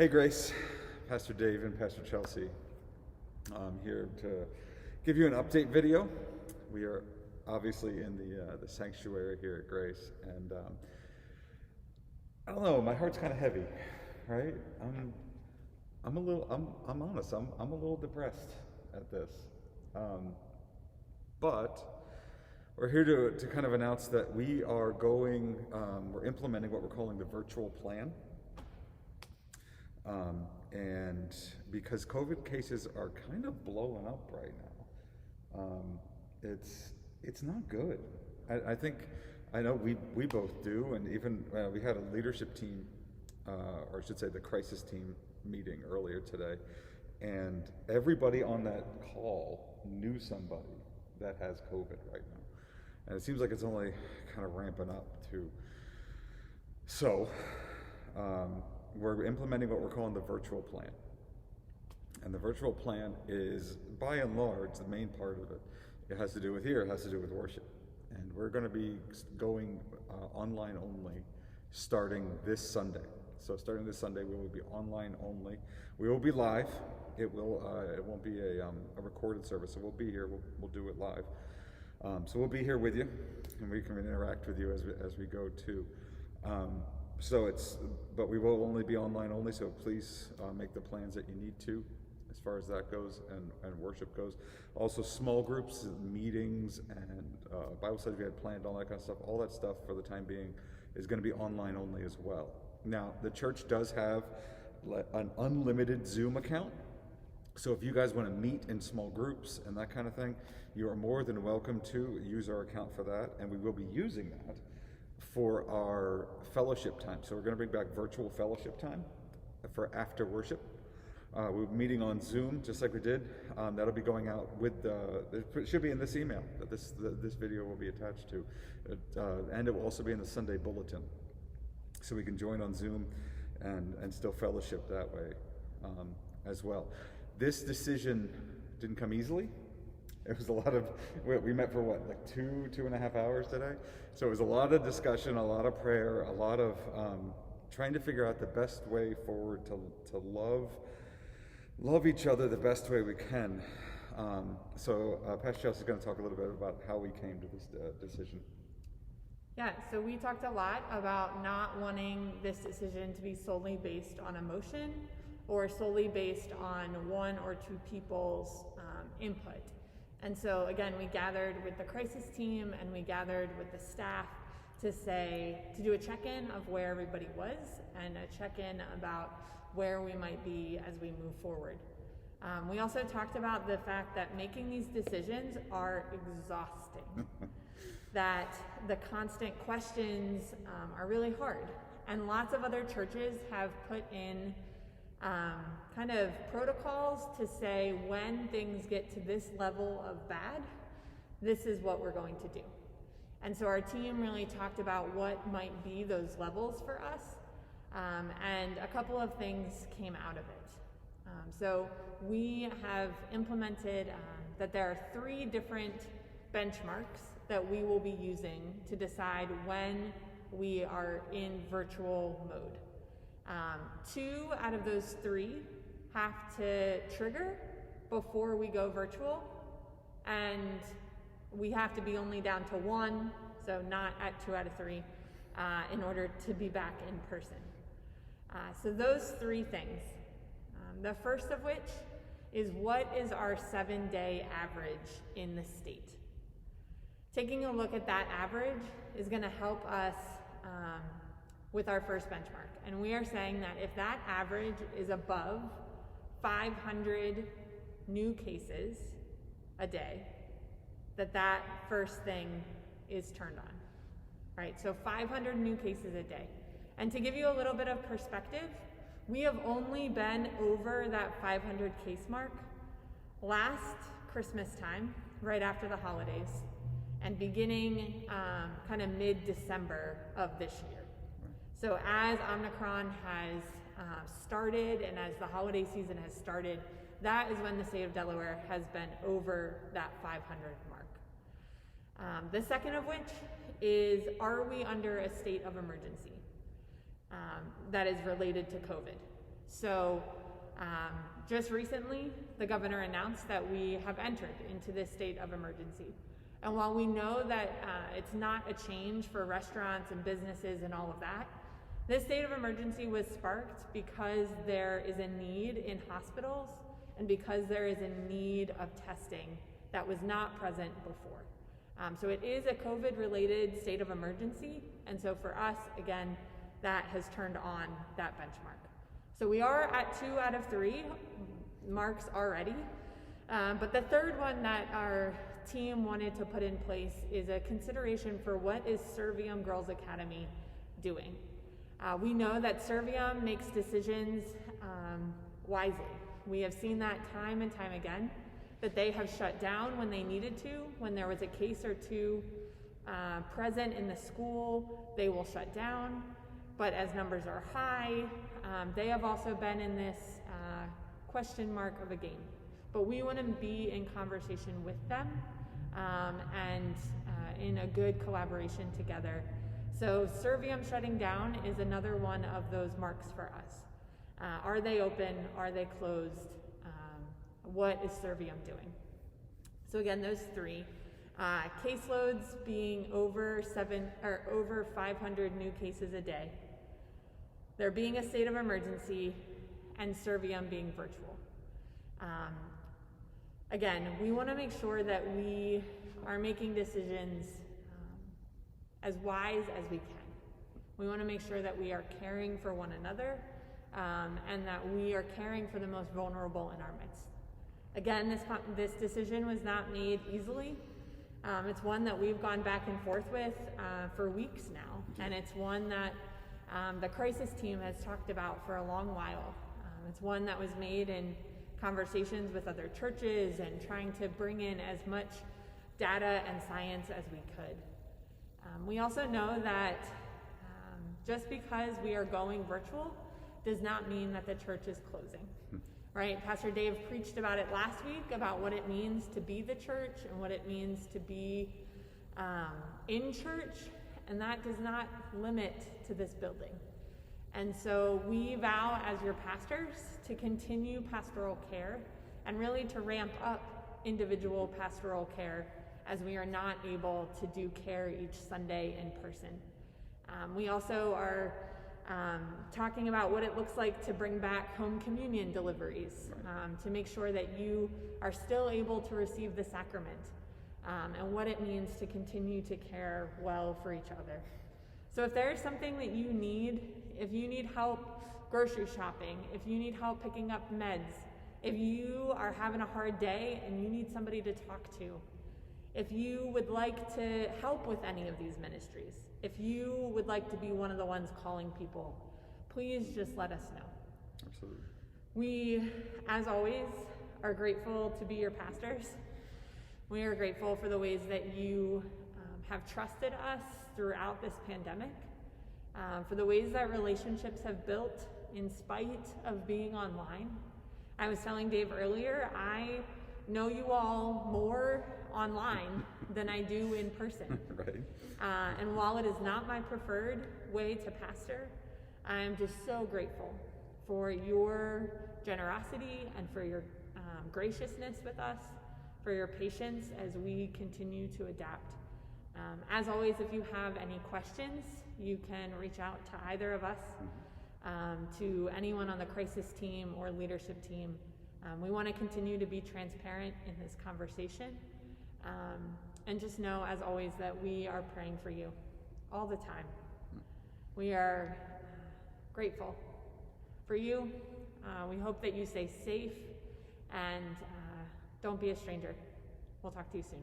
Hey Grace, Pastor Dave and Pastor Chelsea. I'm here to give you an update video. We are obviously in the sanctuary here at Grace, and I don't know, my heart's kind of heavy, right? I'm honest, I'm a little depressed at this, but we're here to kind of announce that we are we're implementing what we're calling the virtual plan. And because COVID cases are kind of blowing up right now, it's not good. I know we both do, and even we had a leadership team, or I should say the crisis team meeting earlier today, and everybody on that call knew somebody that has COVID right now, and it seems like it's only kind of ramping up too. So. We're implementing what we're calling the virtual plan. And the virtual plan is, by and large, the main part of it. It has to do with worship. And we're going to be going online only starting this Sunday. So starting this Sunday, we will be online only. We will be live. It won't be a recorded service. So we'll be here. We'll do it live. So we'll be here with you, and we can interact with you as we go too. But we will only be online only, so please make the plans that you need to as far as that goes and worship goes. Also small groups, meetings, and Bible studies we had planned, all that kind of stuff, all that stuff for the time being is going to be online only as well. Now, the church does have an unlimited Zoom account, so if you guys want to meet in small groups and that kind of thing, you are more than welcome to use our account for that, and we will be using that for our fellowship time. So we're going to bring back virtual fellowship time for after worship. We're meeting on Zoom, just like we did. That'll be going out it should be in this email that this video will be attached to. And it will also be in the Sunday bulletin. So we can join on Zoom and still fellowship that way as well. This decision didn't come easily. It was a lot of, we met for what, like 2.5 hours today? So it was a lot of discussion, a lot of prayer, a lot of trying to figure out the best way forward to love each other the best way we can. So Pastor Chelsea is going to talk a little bit about how we came to this decision. Yeah, so we talked a lot about not wanting this decision to be solely based on emotion or solely based on one or two people's input. And so again, we gathered with the crisis team and we gathered with the staff to do a check-in of where everybody was and a check-in about where we might be as we move forward. We also talked about the fact that making these decisions are exhausting, that the constant questions are really hard. And lots of other churches have put in kind of protocols to say when things get to this level of bad, this is what we're going to do. And so our team really talked about what might be those levels for us, and a couple of things came out of it. So we have implemented that there are 3 different benchmarks that we will be using to decide when we are in virtual mode. 2 out of those 3 have to trigger before we go virtual, and we have to be only down to 1, so not at 2 out of 3, in order to be back in person. So those 3 things. The first of which is, what is our 7-day average in the state? Taking a look at that average is going to help us with our first benchmark. And we are saying that if that average is above 500 new cases a day, that first thing is turned on, right? So 500 new cases a day. And to give you a little bit of perspective, we have only been over that 500 case mark last Christmas time, right after the holidays, and beginning kind of mid-December of this year. So as Omicron has started and as the holiday season has started, that is when the state of Delaware has been over that 500 mark. The second of which is, are we under a state of emergency that is related to COVID? So just recently, the governor announced that we have entered into this state of emergency. And while we know that it's not a change for restaurants and businesses and all of that, this state of emergency was sparked because there is a need in hospitals and because there is a need of testing that was not present before. So it is a COVID-related state of emergency, and so for us, again, that has turned on that benchmark. So we are at 2 out of 3 marks already, but the third one that our team wanted to put in place is a consideration for what is Servium Girls Academy doing. We know that Servium makes decisions wisely. We have seen that time and time again, that they have shut down when they needed to. When there was a case or two present in the school, they will shut down. But as numbers are high, they have also been in this question mark of a game. But we want to be in conversation with them and in a good collaboration together. So Servium shutting down is another one of those marks for us. Are they open? Are they closed? What is Servium doing? So again, those 3. Caseloads being over 500 new cases a day. There being a state of emergency, and Servium being virtual. Again, we want to make sure that we are making decisions as wise as we can. We want to make sure that we are caring for one another and that we are caring for the most vulnerable in our midst. Again, this decision was not made easily. It's one that we've gone back and forth with for weeks now, and it's one that the crisis team has talked about for a long while. It's one that was made in conversations with other churches and trying to bring in as much data and science as we could. We also know that just because we are going virtual does not mean that the church is closing, right? Pastor Dave preached about it last week, about what it means to be the church and what it means to be in church, and that does not limit to this building. And so we vow as your pastors to continue pastoral care and really to ramp up individual pastoral care as we are not able to do care each Sunday in person. We also are talking about what it looks like to bring back home communion deliveries, to make sure that you are still able to receive the sacrament, and what it means to continue to care well for each other. So if there is something that you need, if you need help grocery shopping, if you need help picking up meds, if you are having a hard day and you need somebody to talk to, if you would like to help with any of these ministries, if you would like to be one of the ones calling people, please just let us know. Absolutely. We, as always, are grateful to be your pastors. We are grateful for the ways that you have trusted us throughout this pandemic, for the ways that relationships have built in spite of being online. I was telling Dave earlier, I know you all more online than I do in person. Right. And while it is not my preferred way to pastor, I am just so grateful for your generosity and for your graciousness with us, for your patience as we continue to adapt. As always, if you have any questions, you can reach out to either of us, to anyone on the crisis team or leadership team. We want to continue to be transparent in this conversation. And just know, as always, that we are praying for you all the time. We are grateful for you. We hope that you stay safe and don't be a stranger. We'll talk to you soon.